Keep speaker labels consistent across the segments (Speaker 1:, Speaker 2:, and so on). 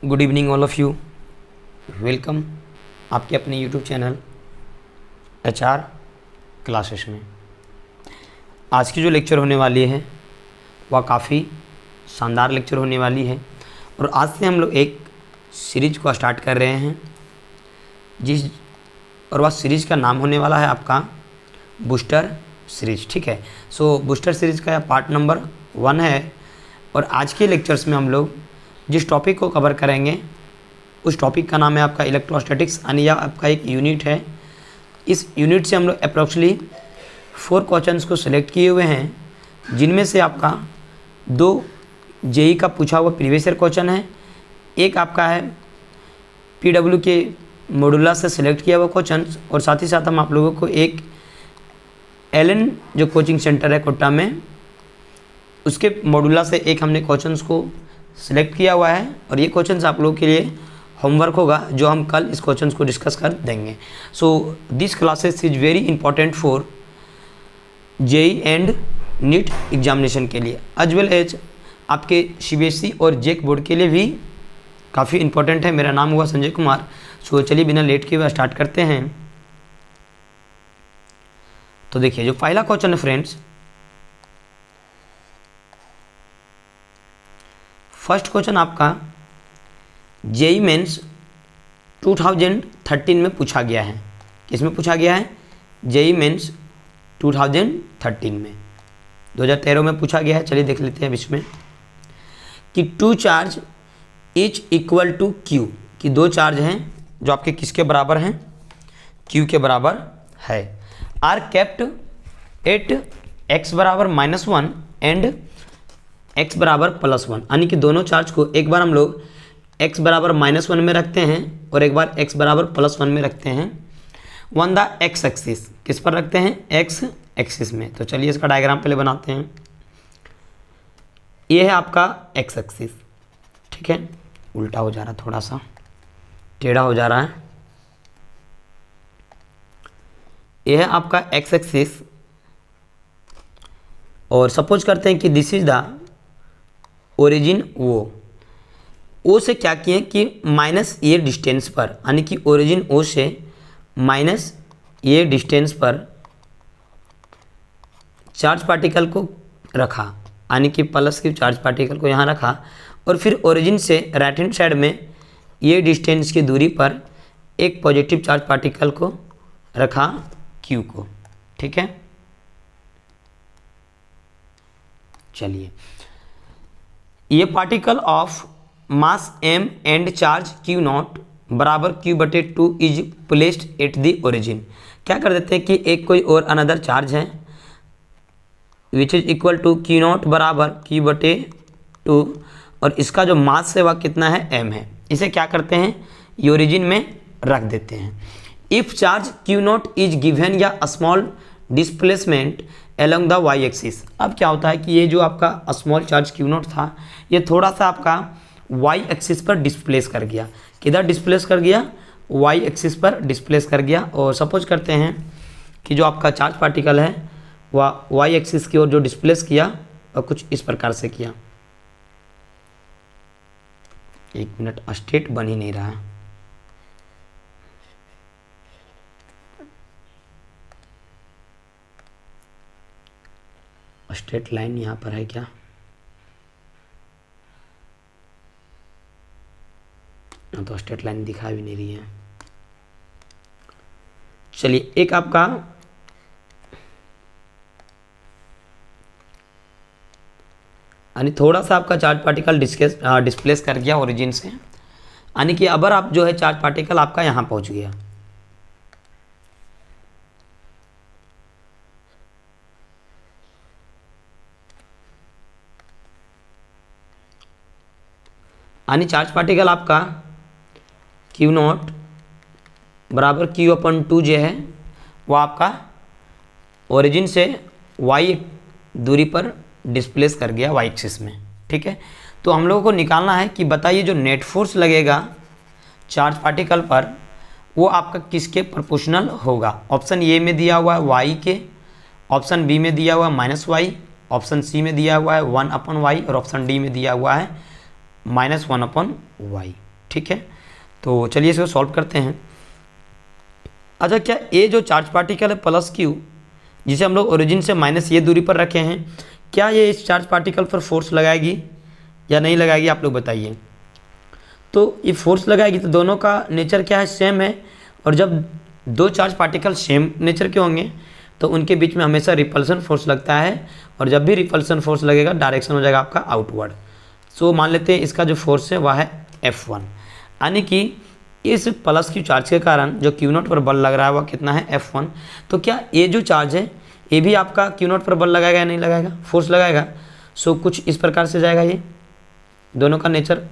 Speaker 1: Good evening all of you. Welcome आपके अपने YouTube channel HR classes में। आज की जो लेक्चर होने वाली है वह काफ़ी शानदार लेक्चर होने वाली है और आज से हम लोग एक सीरीज को स्टार्ट कर रहे हैं वह सीरीज़ का नाम होने वाला है आपका बूस्टर सीरीज। ठीक है, सो बूस्टर सीरीज का पार्ट नंबर 1 है और आज के लेक्चर्स में हम लोग जिस टॉपिक को कवर करेंगे उस टॉपिक का नाम है आपका इलेक्ट्रोस्टैटिक्स, यानी यह आपका एक यूनिट है। इस यूनिट से हम लोग अप्रॉक्सली 4 क्वेश्चंस को सिलेक्ट किए हुए हैं, जिनमें से आपका 2 जेई का पूछा हुआ प्रीवियस ईयर क्वेश्चन है, एक आपका है PW के मॉड्यूला से सिलेक्ट किया हुआ क्वेश्चन, और साथ ही साथ हम आप लोगों को एक LN जो कोचिंग सेंटर है कोटा में उसके मॉड्यूला से एक हमने क्वेश्चंस को सिलेक्ट किया हुआ है और ये क्वेश्चंस आप लोगों के लिए होमवर्क होगा जो हम कल इस क्वेश्चंस को डिस्कस कर देंगे। So this classes is very important for JEE and NEET examination के लिए, एज वेल एज आपके CBSE और जेक बोर्ड के लिए भी काफ़ी इंपॉर्टेंट है। मेरा नाम हुआ संजय कुमार। सो चलिए बिना लेट के हुए स्टार्ट करते हैं। तो देखिए जो पहला क्वेश्चन है फ्रेंड्स, फर्स्ट क्वेश्चन आपका जेई मेंस 2013 में पूछा गया है। किसमें पूछा गया है? जेई मेंस 2013 में, 2013 में पूछा गया है। चलिए देख लेते हैं इसमें कि 2 charge is equal to Q, कि 2 चार्ज हैं जो आपके किसके बराबर हैं? क्यू के बराबर है। आर केप्ट एट x बराबर -1 एंड x बराबर +1, यानी कि दोनों चार्ज को एक बार हम लोग x बराबर -1 में रखते हैं और एक बार x बराबर +1 में रखते हैं। वन द x एक्सिस, किस पर रखते हैं? x एक्सिस में। तो चलिए इसका डायग्राम पहले बनाते हैं। ये है आपका x एक्सिस, ठीक है, उल्टा हो जा रहा है, थोड़ा सा टेढ़ा हो जा रहा है। यह है आपका x एक्सिस और सपोज करते हैं कि this is the origin O से क्या किए कि माइनस ये डिस्टेंस पर, यानी कि ओरिजिन O से माइनस ये डिस्टेंस पर चार्ज पार्टिकल को रखा, यानी कि प्लस की चार्ज पार्टिकल को यहाँ रखा और फिर ओरिजिन से राइट हैंड साइड में ये डिस्टेंस की दूरी पर एक पॉजिटिव चार्ज पार्टिकल को रखा Q को। ठीक है, चलिए ये particle of mass m and charge Q0 बराबर Q/2 is placed at the origin. क्या कर देते हैं कि एक कोई और अनदर चार्ज है which is equal to Q0 बराबर Q/2 और इसका जो मास है वह कितना है? m है। इसे क्या करते हैं? ये ओरिजिन में रख देते हैं। If charge Q0 is given या small displacement along the y axis. अब क्या होता है कि ये जो आपका स्मॉल चार्ज Q0 था ये थोड़ा सा आपका y एक्सिस पर डिस्प्लेस कर गया। किधर डिस्प्लेस कर गया? y एक्सिस पर डिस्प्लेस कर गया। और सपोज करते हैं कि जो आपका चार्ज पार्टिकल है वह y एक्सिस की ओर जो डिस्प्लेस किया और कुछ इस प्रकार से किया। एक मिनट, स्टेट बन ही नहीं रहा है। स्ट्रेट लाइन यहाँ पर है क्या? तो स्ट्रेट लाइन दिखा भी नहीं रही है। चलिए एक आपका यानी थोड़ा सा आपका चार्ज पार्टिकल डिस्प्लेस कर गया ओरिजिन से, यानी कि अब आप जो है चार्ज पार्टिकल आपका यहाँ पहुँच गया। यानी चार्ज पार्टिकल आपका Q0 बराबर Q/2 जो है वो आपका ओरिजिन से y दूरी पर डिस्प्लेस कर गया y एक्सिस में। ठीक है, तो हम लोगों को निकालना है कि बताइए जो नेट फोर्स लगेगा चार्ज पार्टिकल पर वो आपका किसके प्रोपोर्शनल होगा? ऑप्शन ए में दिया हुआ है y के, ऑप्शन बी में दिया हुआ है -y, ऑप्शन सी में दिया हुआ है 1/y और ऑप्शन डी में दिया हुआ है -1/y। ठीक है। तो चलिए इसको सॉल्व करते हैं। अच्छा, क्या ये जो चार्ज पार्टिकल है प्लस क्यू, जिसे हम लोग ओरिजिन से माइनस ये दूरी पर रखे हैं, क्या ये इस चार्ज पार्टिकल पर फोर्स लगाएगी या नहीं लगाएगी, आप लोग बताइए। तो ये फोर्स लगाएगी तो दोनों का नेचर क्या है, सेम है। और जब दो चार्ज पार्टिकल सेम नेचर के होंगे तो उनके बीच में हमेशा रिपल्सन फोर्स लगता है, और जब भी रिपल्सन फोर्स लगेगा डायरेक्शन हो जाएगा आपका आउटवर्ड। सो मान लेते हैं इसका जो फोर्स है वह है F1, यानी कि इस प्लस क्यू चार्ज के कारण जो क्यू नॉट पर बल लग रहा है वह कितना है F1। तो क्या ये जो चार्ज है ये भी आपका क्यू नॉट पर बल लगाएगा या नहीं लगाएगा, फोर्स लगाएगा। सो कुछ इस प्रकार से जाएगा, ये दोनों का नेचर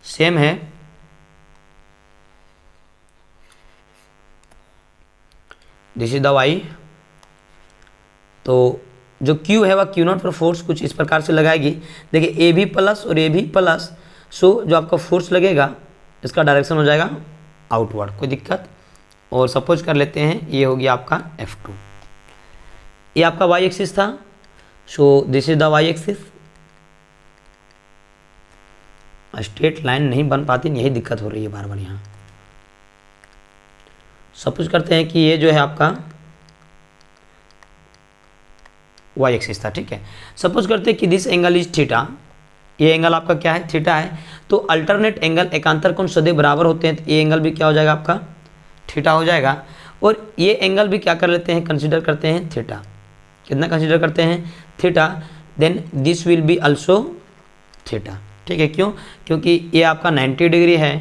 Speaker 1: सेम है। This is the Y. तो जो Q है वह क्यू नॉट पर फोर्स कुछ इस प्रकार से लगाएगी। देखिए ए भी प्लस और ए भी प्लस, सो जो आपका फोर्स लगेगा इसका डायरेक्शन हो जाएगा आउटवर्ड, कोई दिक्कत। और सपोज कर लेते हैं ये हो गया आपका F2, ये आपका वाई एक्सिस था। So this is the Y axis. Straight line नहीं बन पाती, यही दिक्कत हो रही है बार बार यहाँ। सपोज करते हैं कि ये जो है आपका वाई एक्सिस था, ठीक है। सपोज करते हैं कि दिस एंगल इज थीटा, ये एंगल आपका क्या है, थीटा है। तो अल्टरनेट एंगल एकांतर कोण सदैव बराबर होते हैं, तो ये एंगल भी क्या हो जाएगा आपका थीटा हो जाएगा। और ये एंगल भी क्या कर लेते हैं, कंसीडर करते हैं थीटा। कितना कंसीडर करते हैं, theta. Then this will be also theta, ठीक है। क्यों, क्योंकि ये आपका 90 डिग्री है।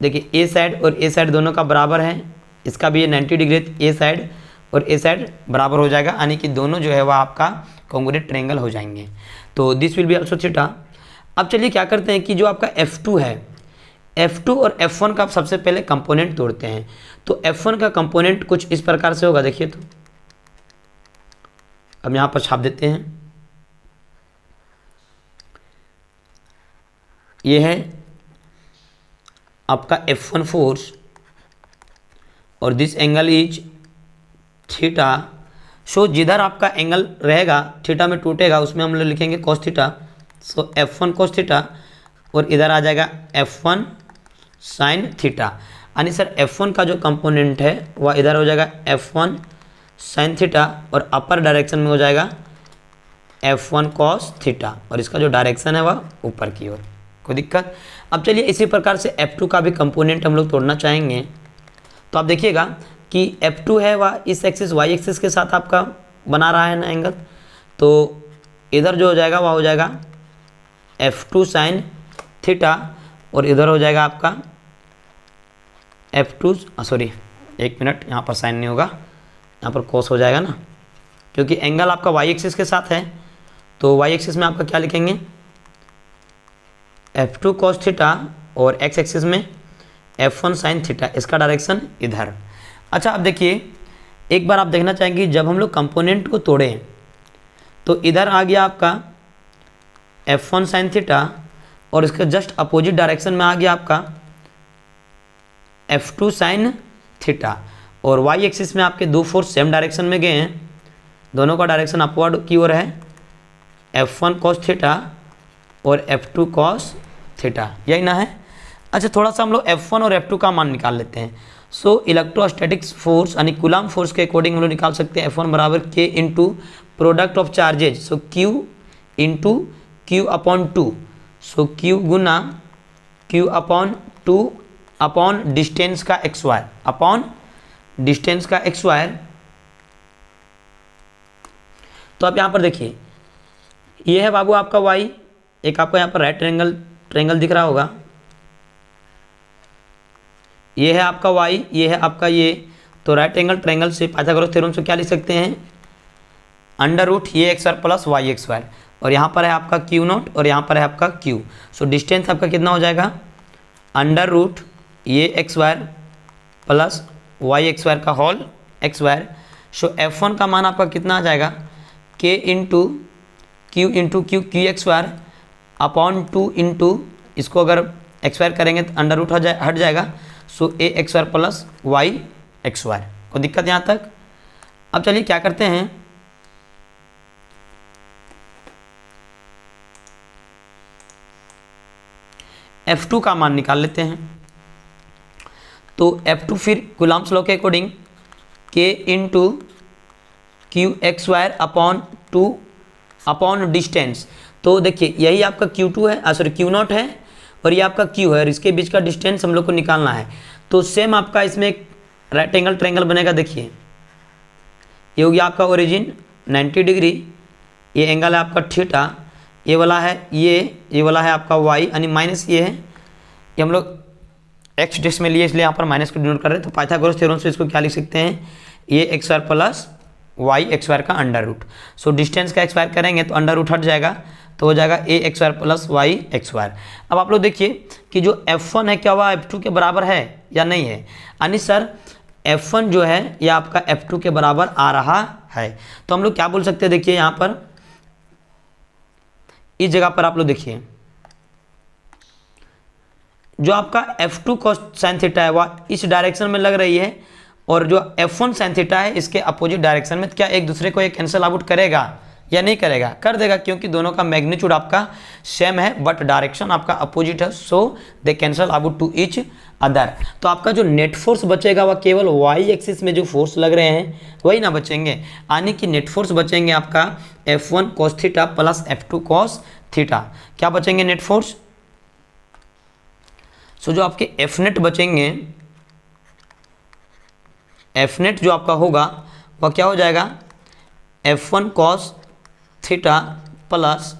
Speaker 1: देखिए ए साइड और ए साइड दोनों का बराबर है, इसका भी ये 90 डिग्री, ए साइड और ए साइड बराबर हो जाएगा, यानी कि दोनों जो है वह आपका कॉन्ग्रुएंट ट्रायंगल हो जाएंगे। तो this will be also theta. अब चलिए क्या करते हैं कि जो आपका F2 है, F2 और F1 का सबसे पहले कंपोनेंट तोड़ते हैं। तो F1 का कंपोनेंट कुछ इस प्रकार से होगा, देखिए। तो अब यहाँ पर छाप देते हैं, ये है आपका F1 फोर्स और दिस एंगल इज थीटा। सो जिधर आपका एंगल रहेगा थीटा में टूटेगा उसमें हम लोग लिखेंगे cos थीटा। सो F1 cos थीटा और इधर आ जाएगा F1 sin थीटा, यानी सर F1 का जो कंपोनेंट है वह इधर हो जाएगा F1 sin थीटा और अपर डायरेक्शन में हो जाएगा F1 cos थीटा, और इसका जो डायरेक्शन है वह ऊपर की ओर, कोई दिक्कत। अब चलिए इसी प्रकार से F2 का भी कंपोनेंट हम लोग तोड़ना चाहेंगे। तो आप देखिएगा कि F2 है वह इस एक्सिस वाई एक्सिस के साथ आपका बना रहा है ना एंगल, तो इधर जो हो जाएगा वह हो जाएगा F2 sin थीटा और इधर हो जाएगा आपका F2 सॉरी एक मिनट, यहाँ पर साइन नहीं होगा, यहाँ पर cos हो जाएगा ना, क्योंकि एंगल आपका वाई एक्सिस के साथ है। तो वाई एक्सिस में आपका क्या लिखेंगे, F2 cos थीटा और एक्स एक्सिस में F1 sin थीटा, इसका डायरेक्शन इधर। अच्छा अब देखिए, एक बार आप देखना चाहेंगे जब हम लोग कंपोनेंट को तोड़े तो इधर आ गया आपका F1 sin थीटा और इसके जस्ट अपोजिट डायरेक्शन में आ गया आपका F2 sin थीटा, और वाई एक्सिस में आपके दो फोर्स सेम डायरेक्शन में गए हैं, दोनों का डायरेक्शन अपवर्ड की ओर है, F1 cos थीटा और F2 cos थीटा, यही ना है। अच्छा थोड़ा सा हम लोग F1 और F2 का मान निकाल लेते हैं। सो इलेक्ट्रोस्टैटिक्स फोर्स यानी कूलम्ब फोर्स के अकॉर्डिंग हम लोग निकाल सकते हैं F1 बराबर K into product of charges, so Q into Q upon 2, so Q Guna Q upon 2 upon distance का एक्स वायर, अपॉन डिस्टेंस का एक्स वायर। तो आप यहाँ पर देखिए, ये है बाबू आपका y, एक आपको यहाँ पर राइट ट्रायंगल दिख रहा होगा, ये है आपका y, ये है आपका ये। तो राइट एंगल ट्रायंगल से पाइथागोरस थ्योरम से क्या लिख सकते हैं, अंडर रूट ये x wire plus Y x wire, और यहाँ पर है आपका क्यू नॉट और यहाँ पर है आपका क्यू। सो डिस्टेंस आपका कितना हो जाएगा, अंडर रूट ये x wire plus Y x wire का होल एक्स वायर। सो F1 का मान आपका कितना आ जाएगा, K into Q Q x wire upon 2 into, इसको अगर एक्स वायर करेंगे तो अंडर रूट हट जाएगा। So a x wire plus Y x wire, कोई दिक्कत यहाँ तक। अब चलिए क्या करते हैं, F2 का मान निकाल लेते हैं। तो F2 फिर कूलम्ब्स लॉ के according K into q x wire upon 2 upon distance. तो देखिए यही आपका Q2 है, सॉरी Q0 है, और ये आपका Q है, और इसके बीच का डिस्टेंस हम लोग को निकालना है। तो सेम आपका इसमें एक राइट एंगल ट्रायंगल बनेगा। देखिए ये हो गया आपका ओरिजिन 90 डिग्री, ये एंगल है आपका थीटा, ये वाला है ये वाला है आपका y, यानी माइनस ये है, ये हम लोग एक्स डिस्क में लिए इसलिए यहाँ पर माइनस को डिनोट कर रहे हैं। तो पाइथागोरस थ्योरम से इसको क्या लिख सकते हैं, ये x square plus Y x square का अंडर रूट। सो डिस्टेंस का एक्सपायर करेंगे तो अंडर रूट हट जाएगा, तो हो जाएगा a x square plus Y x square. अब आप लोग देखिए कि जो F1 है क्या हुआ F2 के बराबर है या नहीं है, यानी सर F1 जो है यह आपका F2 के बराबर आ रहा है। तो हम लोग क्या बोल सकते हैं, देखिए यहाँ पर इस जगह पर आप लोग देखिए जो आपका F2 cos sin थीटा है वह इस डायरेक्शन में लग रही है, और जो F1 sin थीटा है इसके अपोजिट डायरेक्शन में। क्या एक दूसरे को ये कैंसिल आउट करेगा या नहीं करेगा, कर देगा, क्योंकि दोनों का मैग्नीट्यूड आपका सेम है बट डायरेक्शन आपका अपोजिट है, so they cancel out to each other. तो आपका जो नेट फोर्स बचेगा वह केवल वाई एक्सिस में जो फोर्स लग रहे हैं वही ना बचेंगे, यानी कि नेट फोर्स बचेंगे आपका F1 cos theta plus F2 cos theta. क्या बचेंगे नेट फोर्स, सो जो आपके एफ नेट बचेंगे, एफ नेट जो आपका होगा वह क्या हो जाएगा F1 cos theta plus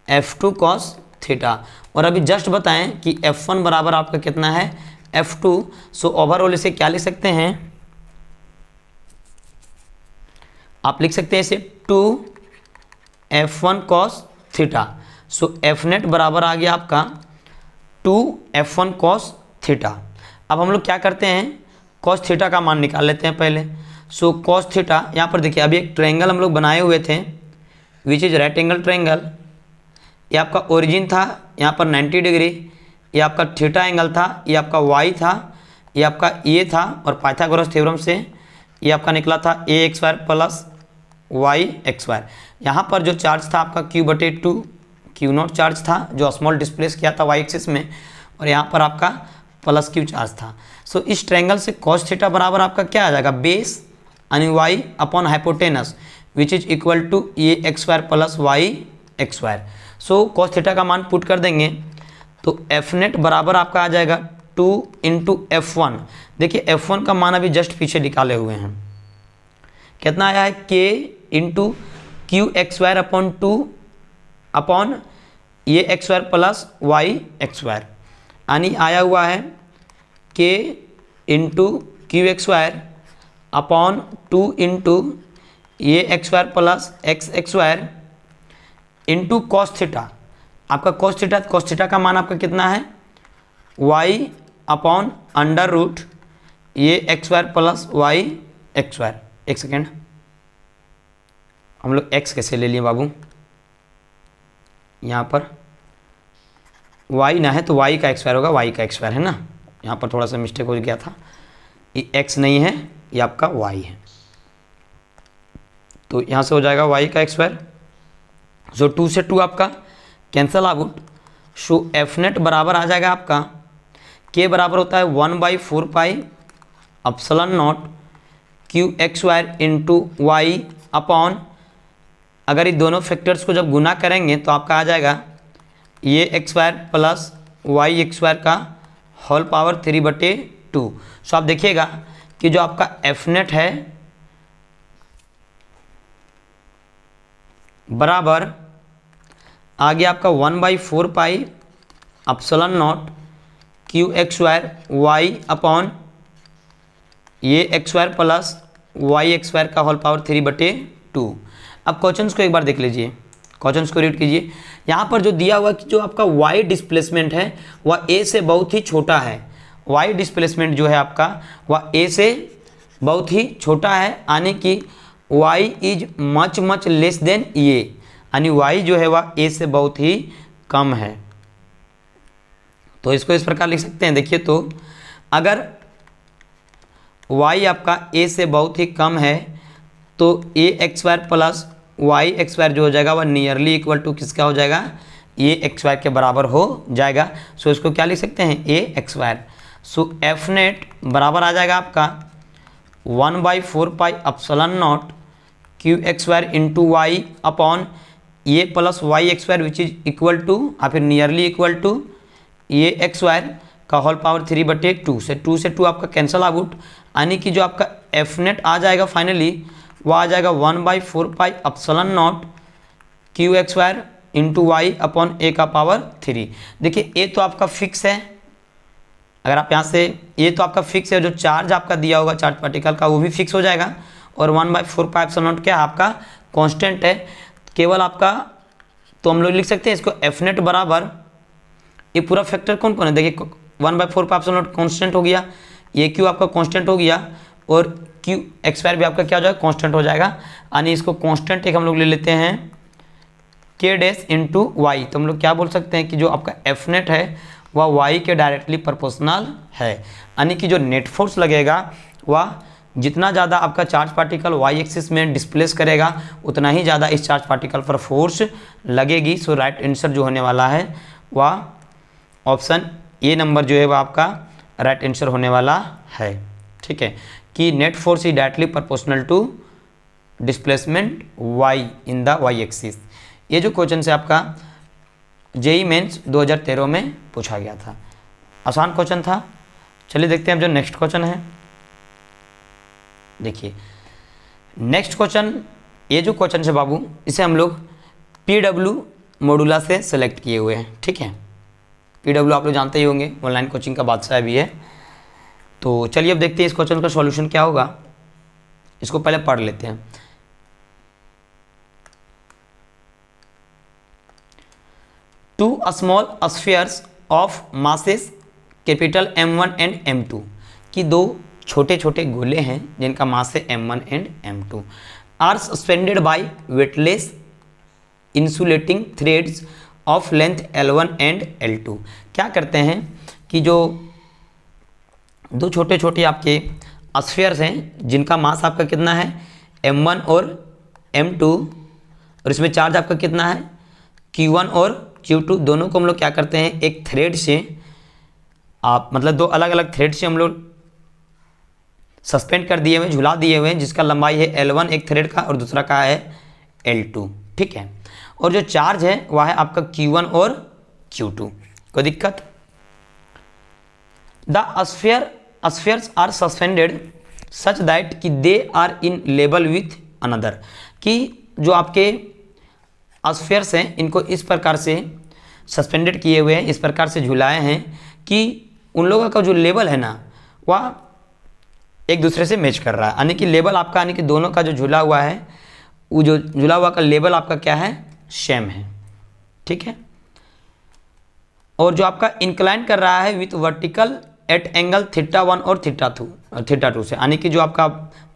Speaker 1: F2 cos theta. और अभी जस्ट बताएं कि F1 बराबर आपका कितना है F2, सो ओवरऑल इसे क्या लिख सकते हैं, आप लिख सकते हैं इसे 2 F1 cos थीटा। सो एफ नेट बराबर आ गया आपका 2 F1 cos थीटा। अब हम लोग क्या करते हैं, cos थीटा का मान निकाल लेते हैं पहले। सो cos थीटा, यहाँ पर देखिए अभी एक ट्रायंगल हम लोग बनाए हुए थे which is right angle triangle. ये आपका ओरिजिन था यहाँ पर 90 डिग्री, ये आपका थीटा एंगल था, ये आपका y था, ये आपका ये था, और पाइथागोरस थ्योरम से ये आपका निकला था a x square plus Y x square. यहाँ पर जो चार्ज था आपका Q/2 Q0 चार्ज था जो स्मॉल डिस्प्लेस किया था वाई एक्सिस में, और यहाँ पर आपका प्लस Q चार्ज था। सो इस ट्रायंगल से cos थीटा बराबर आपका क्या आ जाएगा, बेस यानी y upon hypotenuse which is equal to A x square plus Y x square. So cos theta का मान पुट कर देंगे तो एफ नेट बराबर आपका आ जाएगा 2 इंटू F1। देखिए F1 का मान अभी जस्ट पीछे निकाले हुए हैं, कितना आया है K into q x square upon 2 upon ये x square plus Y x square, यानी आया हुआ है K into q x square upon 2 into ये x square plus x x square into cos theta. आपका कॉस थीटा का मान आपका कितना है, y अपॉन अंडर रूट ये x square plus Y x square. एक सेकेंड, हम लोग x कैसे ले लिए बाबू, यहाँ पर y ना है तो y का एक्स स्क्वायर होगा, y का एक्स स्क्वायर है ना, यहाँ पर थोड़ा सा मिस्टेक हो गया था, ये x नहीं है ये आपका y है, तो यहाँ से हो जाएगा y का एक्स स्क्वायर। सो 2 से 2 आपका cancel out, so F net बराबर आ जाएगा आपका k बराबर होता है 1/4 pi epsilon not Q x square into Y upon, अगर ये दोनों फैक्टर्स को जब गुना करेंगे तो आपका आ जाएगा ये x square plus Y x square का होल पावर 3/2। सो आप देखिएगा कि जो आपका एफ नेट है बराबर आ गया आपका 1/4 pi epsilon not Q x square y upon ये x square plus Y x square का होल पावर 3/2। अब क्वेश्चंस को एक बार देख लीजिए, क्वेश्चंस को रीड कीजिए। यहाँ पर जो दिया हुआ कि जो आपका y डिस्प्लेसमेंट है वह a से बहुत ही छोटा है, y डिस्प्लेसमेंट जो है आपका वह a से बहुत ही छोटा है, यानी कि y is much less than ये, यानी y जो है वह a से बहुत ही कम है। तो इसको इस प्रकार लिख सकते हैं, देखिए तो अगर y आपका a से बहुत ही कम है तो a x square plus Y x square जो हो जाएगा वह नियरली इक्वल टू किसका हो जाएगा, ए एक्स वायर के बराबर हो जाएगा। सो इसको क्या लिख सकते हैं, ए एक्स वायर। सो एफ नेट बराबर आ जाएगा आपका 1/4 pi epsilon not Q x wire into Y upon A plus Y x wire which is equal to या फिर nearly equal to A x wire का होल पावर 3/2 से 2 से 2 आपका कैंसल आउट, यानी कि जो आपका एफ नेट आ जाएगा फाइनली वो आ जाएगा 1/4 pi epsilon not Q x wire into Y upon a का पावर 3। देखिए ए तो आपका फिक्स है, अगर आप यहाँ से ये तो आपका फिक्स है, जो चार्ज आपका दिया होगा चार्ज पार्टिकल का वो भी फिक्स हो जाएगा, और 1/4 पाई एप्सिलॉन नॉट क्या आपका कांस्टेंट है केवल आपका। तो हम लोग लिख सकते हैं इसको एफ नेट बराबर, ये पूरा फैक्टर कौन कौन है, देखिए 1/4 पाई एप्सिलॉन नॉट कांस्टेंट हो गया, ये क्यू आपका कांस्टेंट हो गया, और क्यू एक्स वायर भी आपका क्या हो जाएगा, कांस्टेंट हो जाएगा। यानी इसको कांस्टेंट एक हम लोग ले लेते हैं के डैश इंटू वाई। तो हम लोग क्या बोल सकते हैं कि जो आपका एफ नेट है वह वाई के डायरेक्टली प्रोपोर्शनल है, यानी कि जो नेट फोर्स लगेगा वह जितना ज़्यादा आपका चार्ज पार्टिकल वाई एक्सिस में डिस्प्लेस करेगा उतना ही ज़्यादा इस चार्ज पार्टिकल पर फोर्स लगेगी। सो राइट आंसर जो होने वाला है वह ऑप्शन ए नंबर जो है वह आपका राइट आंसर होने वाला है। ठीक है, कि net force is directly proportional to displacement Y in the Y axis. ये जो क्वेश्चन है आपका जेई मेंस 2013 में पूछा गया था, आसान क्वेश्चन था। चलिए देखते हैं अब जो नेक्स्ट क्वेश्चन है। देखिए नेक्स्ट क्वेश्चन, ये जो क्वेश्चन है बाबू इसे हम लोग PW मॉडुला से सेलेक्ट किए हुए हैं। ठीक है, PW आप लोग जानते ही होंगे, ऑनलाइन कोचिंग का बादशाह भी है। तो चलिए अब देखते हैं इस क्वेश्चन का सॉल्यूशन क्या होगा, इसको पहले पढ़ लेते हैं। Two small spheres of masses capital M1 and M2, कि दो छोटे छोटे गोले हैं जिनका मास है M1 and M2, are suspended by weightless insulating threads of length L1 and L2। क्या करते हैं कि जो दो छोटे छोटे आपके स्फीयर्स हैं जिनका मास आपका कितना है M1 और M2, और इसमें चार्ज आपका कितना है Q1 और Q2, दोनों को हम लोग क्या करते हैं एक थ्रेड से आप मतलब दो अलग अलग थ्रेड से हम लोग सस्पेंड कर दिए हुए, झुला दिए हुए हैं, जिसका लंबाई है L1 एक थ्रेड का और दूसरा का है L2। ठीक है, और जो चार्ज है वह है आपका Q1 और Q2। कोई दिक्कत? The spheres are suspended such that कि they are in level with another, कि जो आपके स्फीयर्स हैं इनको इस प्रकार से सस्पेंडेड किए हुए हैं, इस प्रकार से झुलाए हैं कि उन लोगों का जो लेवल है ना वह एक दूसरे से मैच कर रहा है, यानी कि लेवल आपका, यानी कि दोनों का जो झुला हुआ है वो जो झुला हुआ का लेवल आपका क्या है, सेम है। ठीक है, और जो आपका इंक्लाइन कर रहा है विथ वर्टिकल एट एंगल θ1 और θ2 से, यानी कि जो आपका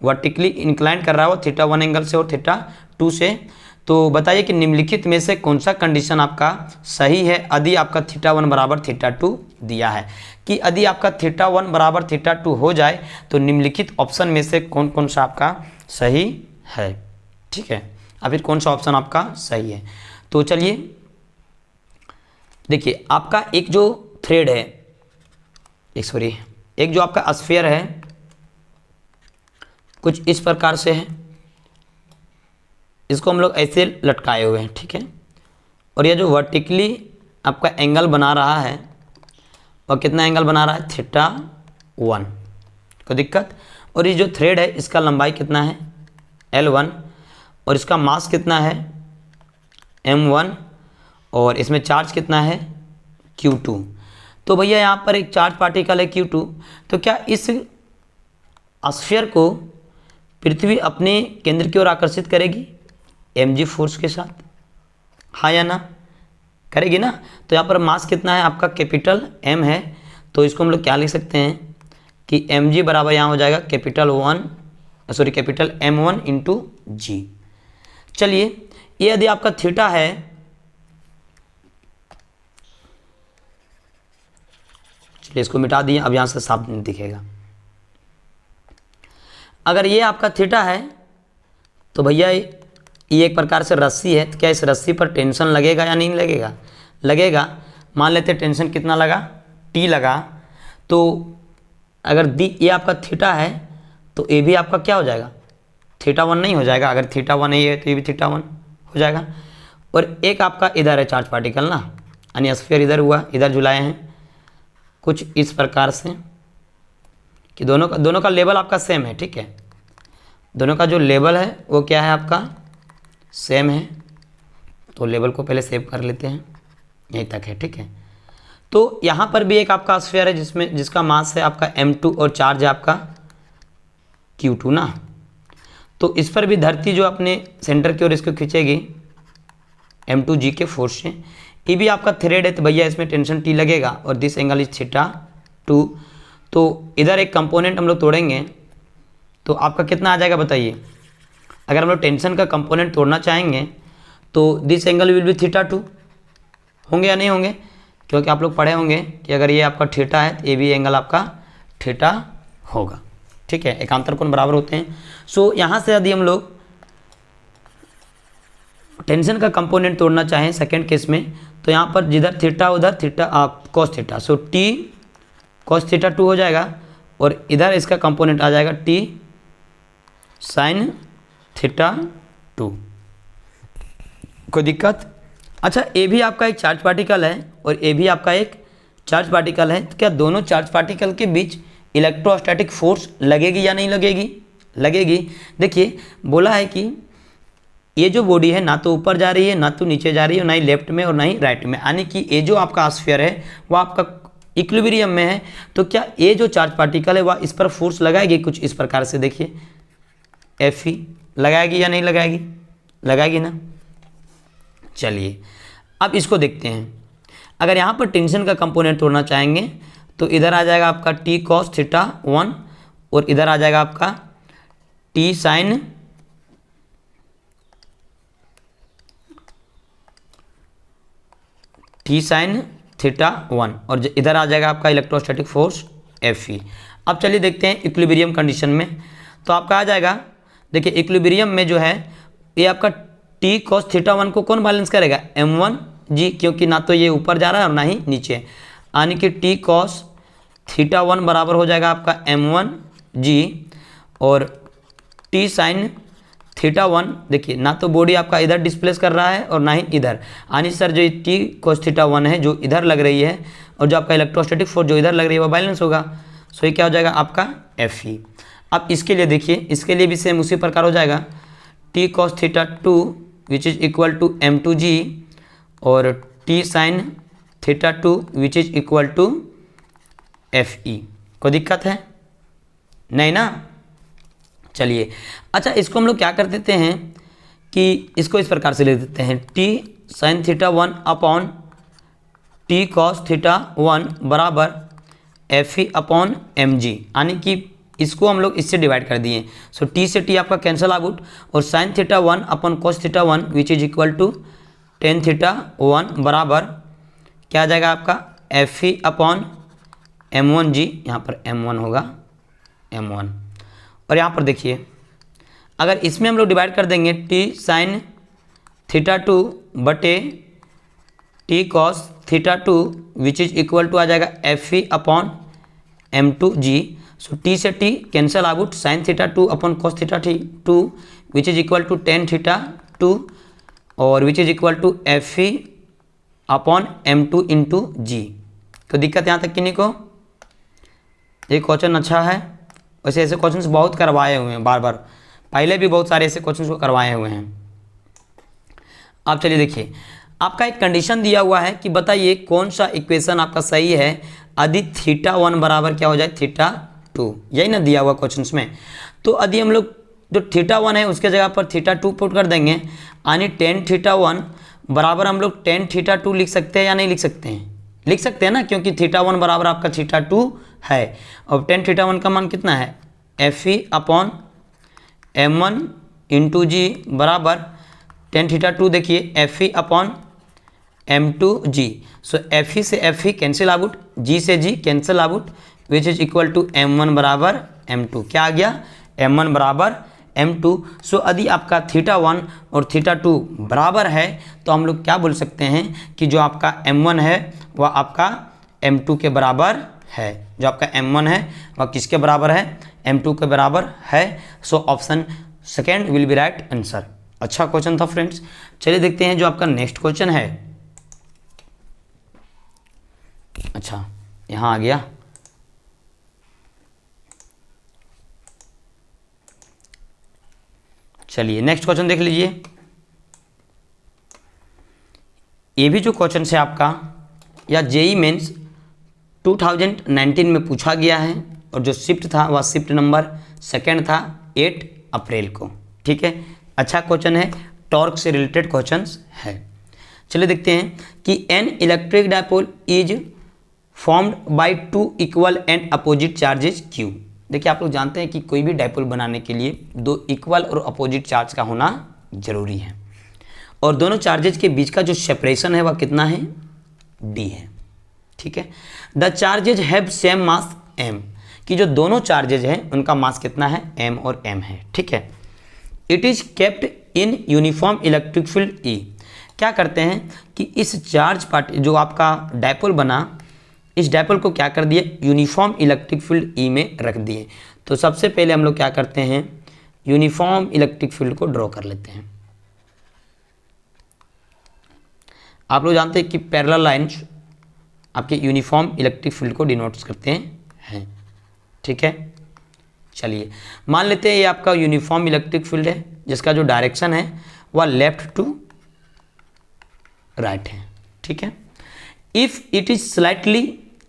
Speaker 1: वर्टिकली इंक्लाइन कर रहा है वो θ1 एंगल से और θ2 से। तो बताइए कि निम्नलिखित में से कौन सा कंडीशन आपका सही है यदि आपका θ1 बराबर θ2 दिया है, कि यदि आपका θ1 बराबर θ2 हो जाए तो निम्नलिखित ऑप्शन में से कौन कौन सा आपका सही है। ठीक है, या फिर कौन सा ऑप्शन आपका सही है। तो चलिए देखिए आपका एक जो थ्रेड है, एक जो आपका स्फीयर है कुछ इस प्रकार से है, इसको हम लोग ऐसे लटकाए हुए हैं। ठीक है, और ये जो वर्टिकली आपका एंगल बना रहा है और कितना एंगल बना रहा है θ1। कोई दिक्कत? और ये जो थ्रेड है इसका लंबाई कितना है L1 और इसका मास कितना है M1 और इसमें चार्ज कितना है Q2। तो भैया यहाँ पर एक चार्ज पार्टिकल है Q2, तो क्या इस स्फीयर को पृथ्वी अपने केंद्र की ओर आकर्षित करेगी mg फोर्स के साथ, हाँ या ना? करेगी ना। तो यहाँ पर मास कितना है आपका कैपिटल M है, तो इसको हम लोग क्या लिख सकते हैं कि mg बराबर यहाँ हो जाएगा कैपिटल M1 इंटू जी। चलिए ये यदि आपका थीटा है, चलिए इसको मिटा दिए, अब यहाँ से साफ नहीं दिखेगा। अगर ये आपका थीटा है तो भैया ये एक प्रकार से रस्सी है, तो क्या इस रस्सी पर टेंशन लगेगा या नहीं लगेगा? लगेगा, मान लेते हैं टेंशन कितना लगा, टी लगा, तो अगर ये आपका थीटा है तो ए भी आपका क्या हो जाएगा, थीटा 1 नहीं हो जाएगा। अगर थीटा 1 है तो ये भी थीटा 1 हो जाएगा। और एक आपका इधर है चार्ज पार्टिकल ना, यानी स्फीयर इधर हुआ, इधर झुलाए हैं कुछ इस प्रकार से कि दोनों का लेवल आपका सेम है, ठीक है, दोनों का जो लेवल है वो क्या है आपका सेम है। तो लेवल को पहले सेव कर लेते हैं, यहीं तक है, ठीक है। तो यहाँ पर भी एक आपका स्फीयर है जिसका मास है आपका m2 और चार्ज है आपका q2 ना। तो इस पर भी धरती जो अपने सेंटर की ओर इसको खींचेगी m2g के फोर्स से। ये भी आपका थ्रेड है तो भैया इसमें टेंशन T लगेगा और दिस एंगल इज थीटा 2। तो इधर एक कंपोनेंट हम लोग तोड़ेंगे तो आपका कितना आ जाएगा बताइए। अगर हम लोग टेंशन का कंपोनेंट तोड़ना चाहेंगे तो this angle will be theta 2, होंगे या नहीं होंगे, क्योंकि आप लोग पढ़े होंगे कि अगर ये आपका थीटा है तो ये भी एंगल आपका थीटा होगा, ठीक है, एकांतर कोण बराबर होते हैं। सो यहाँ से यदि हम लोग टेंशन का कंपोनेंट तोड़ना चाहें सेकेंड केस में, तो यहाँ पर जिधर थीटा उधर theta cos theta, so T cos theta 2 हो जाएगा और इधर इसका कंपोनेंट आ जाएगा टी साइन थीटा 2। कोई दिक्कत? अच्छा, ए भी आपका एक चार्ज पार्टिकल है और ए भी आपका एक चार्ज पार्टिकल है, तो क्या दोनों चार्ज पार्टिकल के बीच इलेक्ट्रोस्टैटिक फोर्स लगेगी या नहीं लगेगी? लगेगी। देखिए बोला है कि ये जो बॉडी है ना तो ऊपर जा रही है ना तो नीचे जा रही है, ना ही लेफ्ट में और ना ही राइट में, यानी कि ये जो आपका स्फीयर है वो आपका इक्विलिब्रियम में है। तो क्या ये जो चार्ज पार्टिकल है वह इस पर फोर्स लगाएगी कुछ इस प्रकार से, देखिए एफ ई लगाएगी या नहीं लगाएगी? लगाएगी ना। चलिए अब इसको देखते हैं। अगर यहाँ पर टेंशन का कंपोनेंट तोड़ना चाहेंगे तो इधर आ जाएगा आपका टी कॉस थीटा 1 और इधर आ जाएगा आपका टी साइन थीटा 1 और इधर आ जाएगा आपका इलेक्ट्रोस्टैटिक फोर्स एफ ई। अब चलिए देखते हैं इक्विलिब्रियम कंडीशन में, तो आपका आ जाएगा, देखिए इक्विलिब्रियम में जो है ये आपका टी कॉस थीटा 1 को कौन बैलेंस करेगा? m1g, क्योंकि ना तो ये ऊपर जा रहा है और ना ही नीचे, यानी कि टी कॉस थीटा 1 बराबर हो जाएगा आपका m1g और टी साइन थीटा 1, देखिए ना तो बॉडी आपका इधर डिस्प्लेस कर रहा है और ना ही इधर, यानी सर जो टी कॉस थीटा 1 है जो इधर लग रही है और जो आपका इलेक्ट्रोस्टैटिक फोर्स जो इधर लग रही है वो बैलेंस होगा। सो ये क्या हो जाएगा आपका एफ ई। अब इसके लिए देखिए, इसके लिए भी सेम उसी प्रकार हो जाएगा, T cos theta 2 which is equal to m2g और T sine theta 2 which is equal to F E. कोई दिक्कत है? नहीं ना। चलिए अच्छा, इसको हम लोग क्या कर देते हैं कि इसको इस प्रकार से लिख देते हैं, T sine theta 1 upon T cos theta 1 बराबर एफ ई अपॉन एम जी, यानी कि इसको हम लोग इससे डिवाइड कर दिए। सो टी से टी आपका कैंसल आउट और sine theta 1 upon cos theta 1 which is equal to tan theta 1 बराबर क्या आ जाएगा आपका एफ ई अपॉन m1g, यहाँ पर m1 होगा m1। और यहाँ पर देखिए अगर इसमें हम लोग डिवाइड कर देंगे टी साइन थीटा 2 बटे t cos theta 2 which is equal to आ जाएगा एफ ई अपॉन m2g। सो टी से t cancel out, sine theta 2 upon cos theta 2 which is equal to tan theta 2 और which is equal to F E upon m2 into g. तो दिक्कत यहाँ तक किन्हीं को? ये क्वेश्चन अच्छा है, वैसे ऐसे क्वेश्चंस बहुत करवाए हुए हैं बार बार, पहले भी बहुत सारे ऐसे क्वेश्चंस को करवाए हुए हैं। आप चलिए देखिए, आपका एक कंडीशन दिया हुआ है कि बताइए कौन सा इक्वेशन आपका सही है यदि थीटा 1 बराबर क्या हो जाए थीटा 2, यही ना दिया हुआ क्वेश्चंस में। तो यदि हम लोग जो थीटा 1 है उसके जगह पर थीटा 2 पुट कर देंगे, यानी टेन थीटा 1 बराबर हम लोग टेन थीटा 2 लिख सकते हैं या नहीं लिख सकते हैं? लिख सकते हैं ना, क्योंकि थीटा 1 बराबर आपका थीटा 2 है और टेन थीटा 1 का मान कितना है एफ ई अपॉन m1 इंटू जी बराबर टेन थीटा 2, देखिए एफ ई upon m2g। So f e से f e cancel out, g से g cancel out which is equal to m1 बराबर m2। क्या आ गया? m1 बराबर m2। सो यदि आपका θ1 और θ2 बराबर है तो हम लोग क्या बोल सकते हैं कि जो आपका m1 है वह आपका m2 के बराबर है। जो आपका m1 है वह किसके बराबर है, m2 के बराबर है। So option second will be right answer. अच्छा क्वेश्चन था फ्रेंड्स। चलिए देखते हैं जो आपका नेक्स्ट क्वेश्चन है। अच्छा यहाँ आ गया। चलिए नेक्स्ट क्वेश्चन देख लीजिए। ये भी जो क्वेश्चन है आपका या जेई मेंस 2019 में पूछा गया है और जो शिफ्ट था वह शिफ्ट नंबर सेकेंड था 8 अप्रैल को। ठीक है, अच्छा क्वेश्चन है, टॉर्क से रिलेटेड क्वेश्चंस है। चलिए देखते हैं कि an electric dipole is formed by two equal and opposite charges Q. देखिए आप लोग जानते हैं कि कोई भी डायपोल बनाने के लिए दो इक्वल और अपोजिट चार्ज का होना जरूरी है और दोनों चार्जेज के बीच का जो सेपरेशन है वह कितना है, d है। ठीक है, the charges have same mass m, कि जो दोनों चार्जेज हैं उनका मास कितना है, m और m है। ठीक है, it is kept in uniform electric field E। क्या करते हैं कि इस चार्ज पार्टी जो आपका डायपोल बना, इस डायपोल को क्या कर दिए, यूनिफॉर्म इलेक्ट्रिक फील्ड E में रख दिए। तो सबसे पहले हम लोग क्या करते हैं, यूनिफॉर्म इलेक्ट्रिक फील्ड को ड्रॉ कर लेते हैं। आप लोग जानते हैं कि पैरेलल लाइंस आपके यूनिफॉर्म इलेक्ट्रिक फील्ड को डिनोट करते हैं। ठीक है, चलिए मान लेते हैं ये आपका यूनिफॉर्म इलेक्ट्रिक फील्ड है जिसका जो डायरेक्शन है वह लेफ्ट टू राइट है। ठीक है, if it is slightly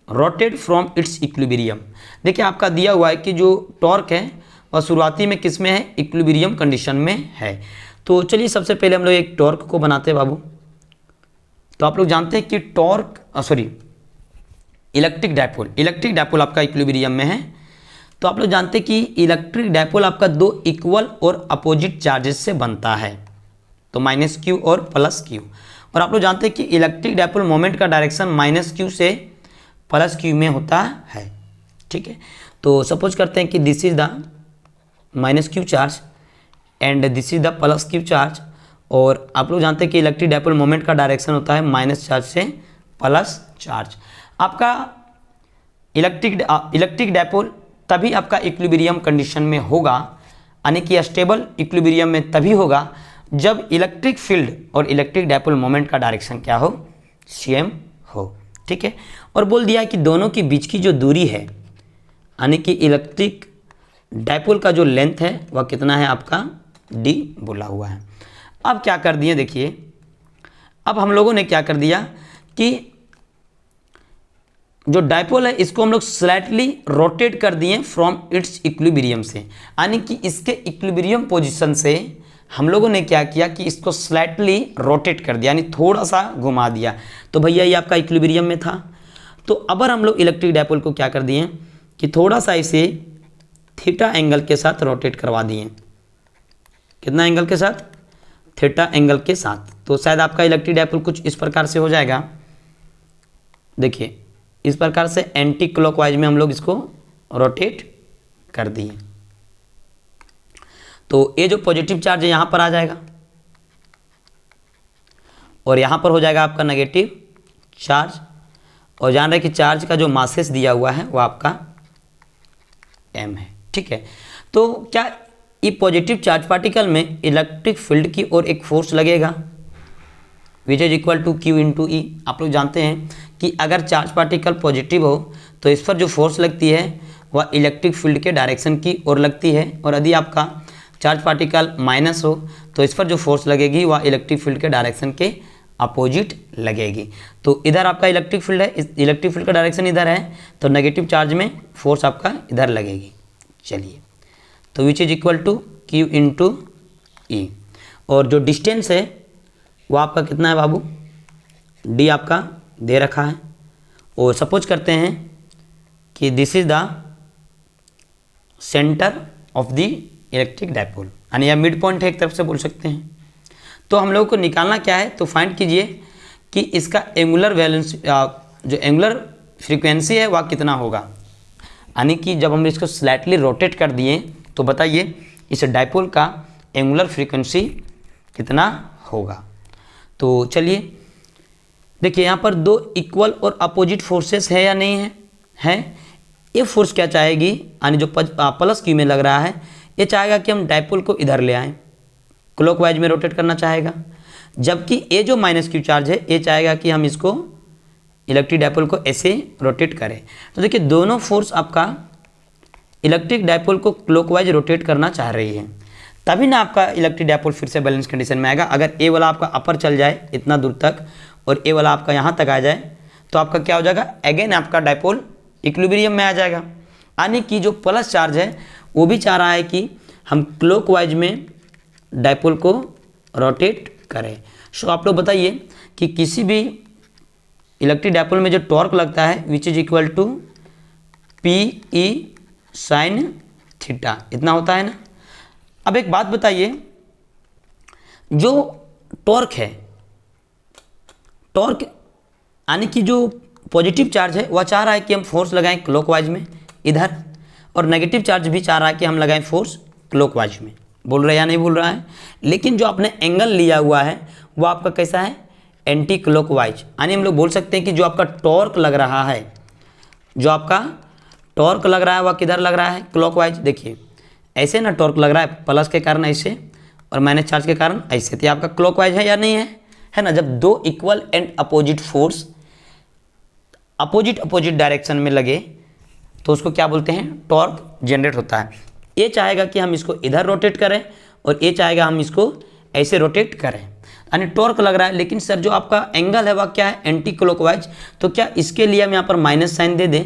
Speaker 1: rotated from its equilibrium. देखिए आपका दिया हुआ है कि जो टॉर्क है वह शुरुआती में किस में है, इक्विलिब्रियम कंडीशन में है। तो चलिए सबसे पहले हम लोग एक टॉर्क को बनाते हैं बाबू। तो आप लोग जानते हैं कि टॉर्क इलेक्ट्रिक डायपोल आपका इक्विलिब्रियम में है। तो आप लोग जानते हैं कि इलेक्ट्रिक डायपोल आपका दो इक्वल और अपोजिट चार्जेस से बनता है, तो -q और +q। और आप लोग जानते हैं कि इलेक्ट्रिक डायपोल मोमेंट का डायरेक्शन -q से +q में होता है। ठीक है, तो सपोज करते हैं कि this is the -q charge and this is the +q charge. और आप लोग जानते हैं कि इलेक्ट्रिक डायपोल मोमेंट का डायरेक्शन होता है माइनस चार्ज से प्लस चार्ज। आपका इलेक्ट्रिक डायपोल तभी आपका इक्विलिब्रियम कंडीशन में होगा, यानी कि स्टेबल इक्विलिब्रियम में तभी होगा जब इलेक्ट्रिक फील्ड और इलेक्ट्रिक डायपोल मोमेंट का डायरेक्शन क्या हो, सेम हो। ठीक है, और बोल दिया कि दोनों के बीच की जो दूरी है, यानी कि इलेक्ट्रिक डायपोल का जो लेंथ है वह कितना है आपका, d बोला हुआ है। अब क्या कर दिए, देखिए अब हम लोगों ने क्या कर दिया कि जो डायपोल है इसको हम लोग स्लाइटली रोटेट कर दिए फ्रॉम इट्स इक्विलिब्रियम से, यानी कि इसके इक्विलिब्रियम पोजीशन से हम लोगों ने क्या किया कि इसको स्लाइटली रोटेट कर दिया, यानी थोड़ा सा घुमा दिया। तो भैया ये आपका इक्विलिब्रियम में था, तो अब हम लोग इलेक्ट्रिक डायपोल को क्या कर दिए कि थोड़ा सा इसे थीटा एंगल के साथ रोटेट करवा दिए। कितना एंगल के साथ, थीटा एंगल के साथ। तो शायद आपका इलेक्ट्रिक डायपोल कुछ इस प्रकार से हो जाएगा। देखिए इस प्रकार से एंटी क्लॉकवाइज में हम लोग इसको रोटेट कर दिए। तो ये जो पॉजिटिव चार्ज है यहाँ पर आ जाएगा और यहाँ पर हो जाएगा आपका नेगेटिव चार्ज। और जान रहे कि चार्ज का जो मासेस दिया हुआ है वो आपका m है। ठीक है, तो क्या ये पॉजिटिव चार्ज पार्टिकल में इलेक्ट्रिक फील्ड की ओर एक फोर्स लगेगा which is equal to q into e. आप लोग जानते हैं कि अगर चार्ज पार्टिकल पॉजिटिव हो तो इस पर जो फोर्स लगती है वह इलेक्ट्रिक फील्ड के डायरेक्शन की ओर लगती है, और यदि आपका चार्ज पार्टिकल माइनस हो तो इस पर जो फोर्स लगेगी वह इलेक्ट्रिक फील्ड के डायरेक्शन के अपोजिट लगेगी। तो इधर आपका इलेक्ट्रिक फील्ड है, इस इलेक्ट्रिक फील्ड का डायरेक्शन इधर है, तो नेगेटिव चार्ज में फोर्स आपका इधर लगेगी। चलिए, तो which is equal to q into e. और जो डिस्टेंस है वो आपका कितना है बाबू, d आपका दे रखा है। और सपोज करते हैं कि this is the centre of the electric dipole, यानी यह मिड पॉइंट है एक तरफ से बोल सकते हैं। तो हम लोगों को निकालना क्या है, तो फाइंड कीजिए कि इसका एंगुलर वैलेंस जो एंगुलर फ्रीक्वेंसी है वह कितना होगा। यानी कि जब हम इसको स्लाइटली रोटेट कर दिए तो बताइए इस डायपोल का एंगुलर फ्रीक्वेंसी कितना होगा। तो चलिए देखिए यहाँ पर दो इक्वल और अपोजिट फोर्सेस है या नहीं है, है। ये फोर्स क्या चाहेगी, यानी जो प्लस क्यू में लग रहा है, ये चाहेगा कि हम डायपोल को इधर ले आएँ, क्लॉकवाइज में रोटेट करना चाहेगा। जबकि ये जो माइनस क्यू चार्ज है ये चाहेगा कि हम इसको इलेक्ट्रिक डायपोल को ऐसे रोटेट करें। तो देखिए दोनों फोर्स आपका इलेक्ट्रिक डायपोल को क्लॉकवाइज रोटेट करना चाह रही है, तभी ना आपका इलेक्ट्रिक डायपोल फिर से बैलेंस कंडीशन में आएगा। अगर ए वाला आपका अपर चल जाए इतना दूर तक और ए वाला आपका यहाँ तक आ जाए तो आपका क्या हो जाएगा, अगेन आपका डायपोल इक्विलिब्रियम में आ जाएगा। यानी कि जो प्लस चार्ज है वो भी चाह रहा है कि हम क्लॉकवाइज में डायपोल को रोटेट करें। सो आप लोग बताइए कि किसी भी इलेक्ट्रिक डायपोल में जो टॉर्क लगता है which is equal to P E sine theta, इतना होता है ना। अब एक बात बताइए, जो टॉर्क है, टॉर्क यानी कि जो पॉजिटिव चार्ज है वह चाह रहा है कि हम फोर्स लगाएं क्लॉकवाइज में इधर, और नेगेटिव चार्ज भी चाह रहा है कि हम लगाएं फोर्स क्लॉकवाइज में। बोल रहा है या नहीं बोल रहा है। लेकिन जो आपने एंगल लिया हुआ है वो आपका कैसा है, एंटी क्लॉकवाइज। यानी हम लोग बोल सकते हैं कि जो आपका टॉर्क लग रहा है, जो आपका टॉर्क लग रहा है वह किधर लग रहा है, क्लॉकवाइज। देखिए ऐसे ना टॉर्क लग रहा है प्लस के कारण ऐसे और माइनस चार्ज के कारण ऐसे, तो आपका क्लॉकवाइज है या नहीं है ना। जब दो equal and opposite force opposite direction में लगे तो उसको क्या बोलते हैं, टॉर्क जनरेट होता है। ये चाहेगा कि हम इसको इधर रोटेट करें और ये चाहेगा हम इसको ऐसे रोटेट करें, यानी टॉर्क लग रहा है। लेकिन सर जो आपका एंगल है वह क्या है, एंटी क्लॉकवाइज। तो क्या इसके लिए हम यहाँ पर माइनस साइन दे दें,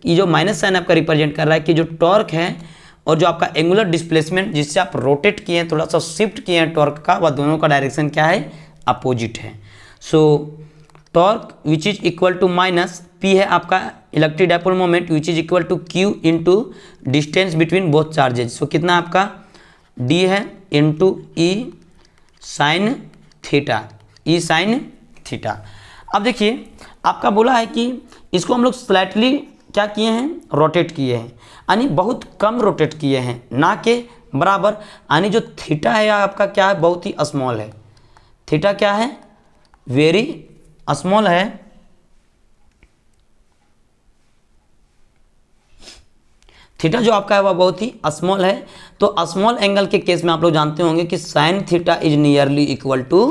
Speaker 1: कि जो माइनस साइन आपका रिप्रेजेंट कर रहा है कि जो टॉर्क है और जो आपका एंगुलर डिस्प्लेसमेंट जिससे आप रोटेट किए हैं, थोड़ा सा शिफ्ट किए हैं टॉर्क का, वह दोनों का डायरेक्शन क्या है, अपोजिट है। So torque which is equal to minus p है आपका electric dipole moment which is equal to q into distance between both charges. So कितना आपका डी है into e sine theta, e sine theta. अब देखिए आपका बोला है कि इसको हम लोग स्लाइटली क्या किए हैं, रोटेट किए हैं, यानी बहुत कम रोटेट किए हैं, ना के बराबर। यानी जो थीटा है आपका क्या है, बहुत ही स्मॉल है। थीटा क्या है, वेरी स्मॉल है। थीटा जो आपका है वह बहुत ही स्मॉल है। तो स्मॉल एंगल के केस में आप लोग जानते होंगे कि sine theta is nearly equal to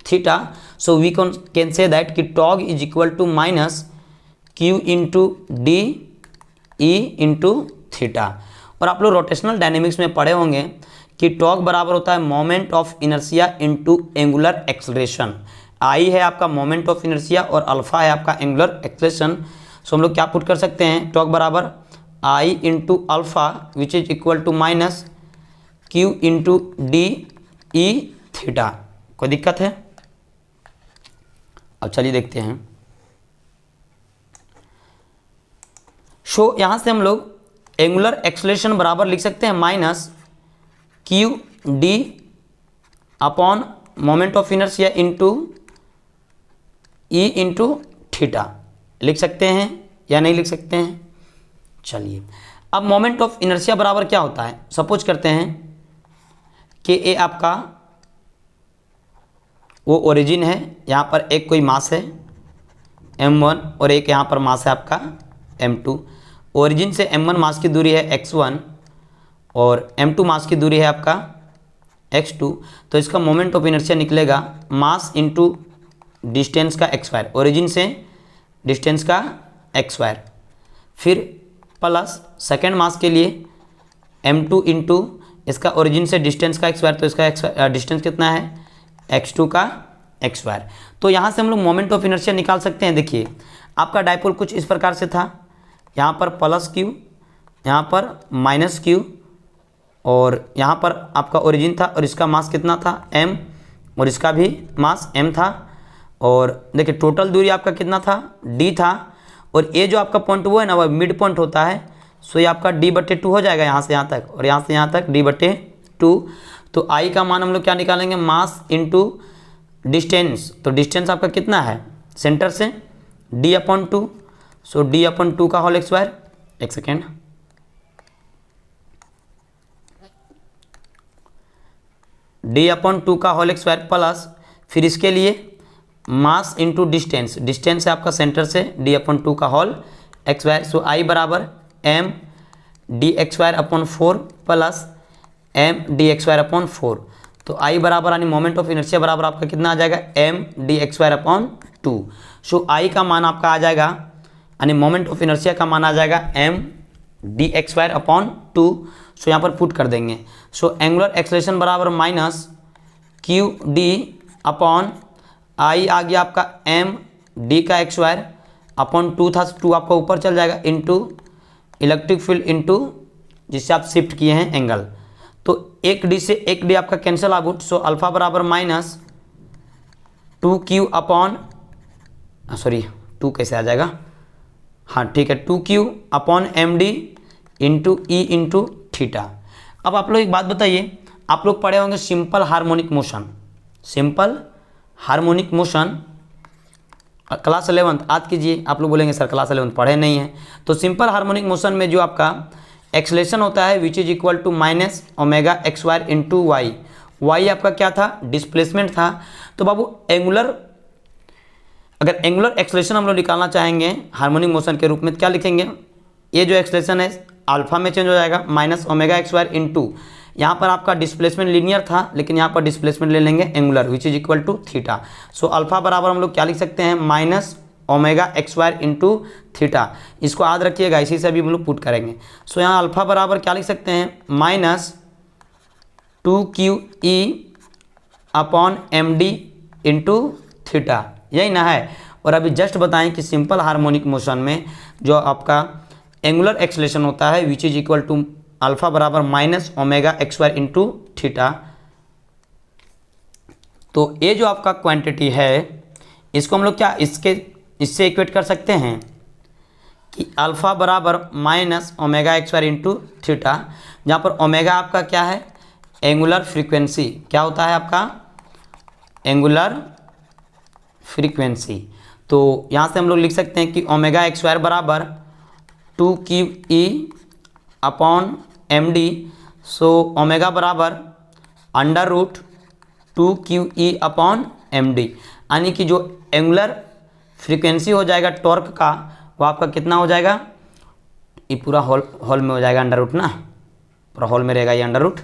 Speaker 1: theta. So we can say that कि torque is equal to minus q into d e into theta. और आप लोग रोटेशनल डायनेमिक्स में पढ़े होंगे कि टॉग बराबर होता है moment of inertia into angular acceleration. I है आपका मोमेंट ऑफ इनर्शिया और अल्फा है आपका एंगुलर एक्सलेरेशन। सो हम लोग क्या पुट कर सकते हैं, टॉग बराबर i into alpha which is equal to minus q into d e theta. कोई दिक्कत है? अब चलिए देखते हैं। सो यहाँ से हम लोग एंगुलर एक्सलेरेशन बराबर लिख सकते हैं minus q d upon moment of inertia into E into theta. लिख सकते हैं या नहीं लिख सकते हैं? चलिए अब मोमेंट ऑफ इनर्शिया बराबर क्या होता है, सपोज करते हैं कि ये आपका वो ओरिजिन है, यहाँ पर एक कोई मास है m1 और एक यहाँ पर मास है आपका m2। ओरिजिन से m1 मास की दूरी है x1 और m2 मास की दूरी है आपका x2। तो इसका मोमेंट ऑफ इनर्शिया निकलेगा मास इंटू डिस्टेंस का x स्क्वायर, ओरिजिन से डिस्टेंस का x स्क्वायर, फिर प्लस सेकेंड मास के लिए m2 इंटू इसका ओरिजिन से डिस्टेंस का x स्क्वायर, तो इसका डिस्टेंस कितना है, x2 का x स्क्वायर। तो यहाँ से हम लोग मोमेंट ऑफ इनर्शिया निकाल सकते हैं। देखिए आपका डायपोल कुछ इस प्रकार से था, यहाँ पर प्लस क्यू, यहाँ पर माइनस क्यू और यहाँ पर आपका ओरिजिन था और इसका मास कितना था m और इसका भी मास m था। और देखिए टोटल दूरी आपका कितना था, d था। और ये जो आपका पॉइंट वो है ना, वह मिड पॉइंट होता है। सो ये आपका d/2 हो जाएगा यहाँ से यहाँ तक और यहाँ से यहाँ तक d/2। तो i का मान हम लोग क्या निकालेंगे, मास इंटू डिस्टेंस। तो डिस्टेंस आपका कितना है सेंटर से, d/2। सो d/2 का होल स्क्वायर। एक सेकेंड, d/2 का होल स्क्वायर प्लस फिर इसके लिए मास इंटू डिस्टेंस, डिस्टेंस है आपका सेंटर से d/2 का होल स्क्वायर। सो I बराबर m dx²/4 plus m dx²/4। तो I बराबर यानी मोमेंट ऑफ इनर्शिया बराबर आपका कितना आ जाएगा m dx²/2। सो I का मान आपका आ जाएगा यानी मोमेंट ऑफ इनर्शिया का मान आ जाएगा m dx²/2। सो यहाँ पर पुट कर देंगे। सो एंगुलर एक्सेलरेशन बराबर minus q d upon i आ गया आपका m d का x²/2 था, 2 आपका ऊपर चल जाएगा इंटू इलेक्ट्रिक फील्ड इंटू जिससे आप शिफ्ट किए हैं एंगल। तो एक डी से एक डी आपका कैंसिल आउट। सो अल्फा बराबर माइनस 2q अपॉन सॉरी 2 कैसे आ जाएगा, हाँ ठीक है 2q upon M D into E into theta. अब आप लोग एक बात बताइए, आप लोग पढ़े होंगे simple harmonic motion, simple harmonic motion class 11th याद कीजिए। आप लोग बोलेंगे सर क्लास 11th पढ़े नहीं है, तो सिंपल हार्मोनिक मोशन में जो आपका एक्सेलरेशन होता है which is equal to minus omega x² into Y. Y आपका क्या था, डिस्प्लेसमेंट था। तो बाबू एंगुलर, अगर एंगुलर एक्सेलरेशन हम लोग निकालना चाहेंगे हार्मोनिक मोशन के रूप में, क्या लिखेंगे, ये जो एक्सेलरेशन है अल्फा में चेंज हो जाएगा माइनस ओमेगा x² इंटू, यहाँ पर आपका डिस्प्लेसमेंट लीनियर था लेकिन यहाँ पर डिस्प्लेसमेंट ले लेंगे angular which is equal to theta. So alpha बराबर हम लोग क्या लिख सकते हैं minus omega x² into theta. इसको याद रखिएगा, इसी से अभी हम लोग पुट करेंगे। सो यहाँ अल्फा बराबर क्या लिख सकते हैं minus 2QE upon M D into theta, यही ना है। और अभी जस्ट बताएं कि सिंपल हार्मोनिक मोशन में जो आपका एंगुलर एक्सेलरेशन होता है which is equal to alpha बराबर minus omega x² into theta. तो ये जो आपका क्वांटिटी है इसको हम लोग क्या इससे इक्वेट कर सकते हैं कि अल्फा बराबर minus omega x² into theta, जहाँ पर ओमेगा आपका क्या है एंगुलर फ्रीक्वेंसी, क्या होता है आपका एंगुलर फ्रीक्वेंसी। तो यहाँ से हम लोग लिख सकते हैं कि ओमेगा x² बराबर 2QE upon M d. So omega बराबर under root 2QE upon M d, यानी कि जो एंगुलर फ्रीक्वेंसी हो जाएगा टॉर्क का वो आपका कितना हो जाएगा, ये पूरा हॉल में हो जाएगा अंडर रूट ना, पूरा हॉल में रहेगा ये अंडर रूट।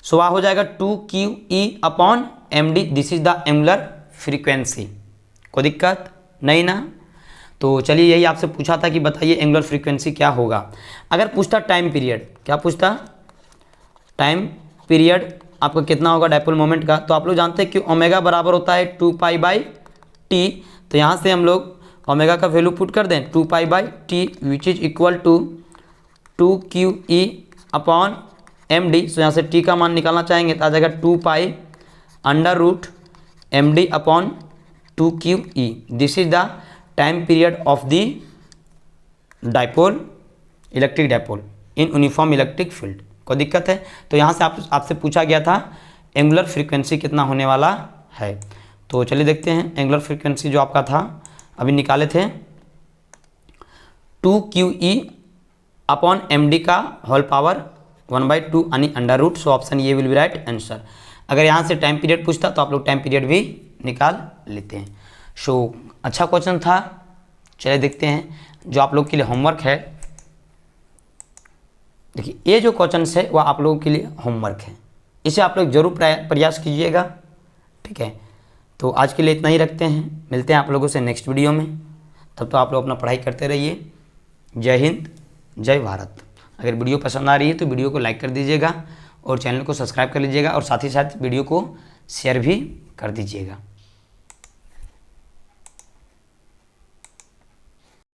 Speaker 1: सो वह हो जाएगा 2QE upon M D, this is the angular frequency. कोई दिक्कत नहीं ना। तो चलिए यही आपसे पूछा था कि बताइए एंगुलर फ्रीक्वेंसी क्या होगा। अगर पूछता टाइम पीरियड, क्या पूछता टाइम पीरियड आपका कितना होगा डायपोल मोमेंट का, तो आप लोग जानते हैं कि ओमेगा बराबर होता है 2π/t। तो यहाँ से हम लोग ओमेगा का वैल्यू पुट कर दें 2π/t which is equal to 2QE upon M d. So यहाँ से t का मान निकालना चाहेंगे तो आ जाएगा 2π under root m d upon 2QE। This is the time period of the dipole, electric dipole in uniform electric field. कोई दिक्कत है। तो यहाँ से आपसे पूछा गया था एंगुलर फ्रीक्वेंसी कितना होने वाला है। तो चलिए देखते हैं एंगुलर फ्रीक्वेंसी जो आपका था अभी निकाले थे 2QE अपॉन एम डी का होल पावर 1/2 यानी अंडर रूट। सो ऑप्शन ये विल बी राइट आंसर। अगर यहाँ से टाइम पीरियड पूछता तो आप लोग टाइम पीरियड भी निकाल लेते हैं। सो अच्छा क्वेश्चन था। चलिए देखते हैं जो आप लोग के लिए होमवर्क है। देखिए ये जो क्वेश्चन है वह आप लोगों के लिए होमवर्क है, इसे आप लोग जरूर प्रयास कीजिएगा, ठीक है। तो आज के लिए इतना ही रखते हैं, मिलते हैं आप लोगों से नेक्स्ट वीडियो में। तब तो आप लोग अपना पढ़ाई करते रहिए। जय हिंद, जय भारत। अगर वीडियो पसंद आ रही है तो वीडियो को लाइक कर दीजिएगा और चैनल को सब्सक्राइब कर लीजिएगा और साथ ही साथ वीडियो को शेयर भी कर दीजिएगा।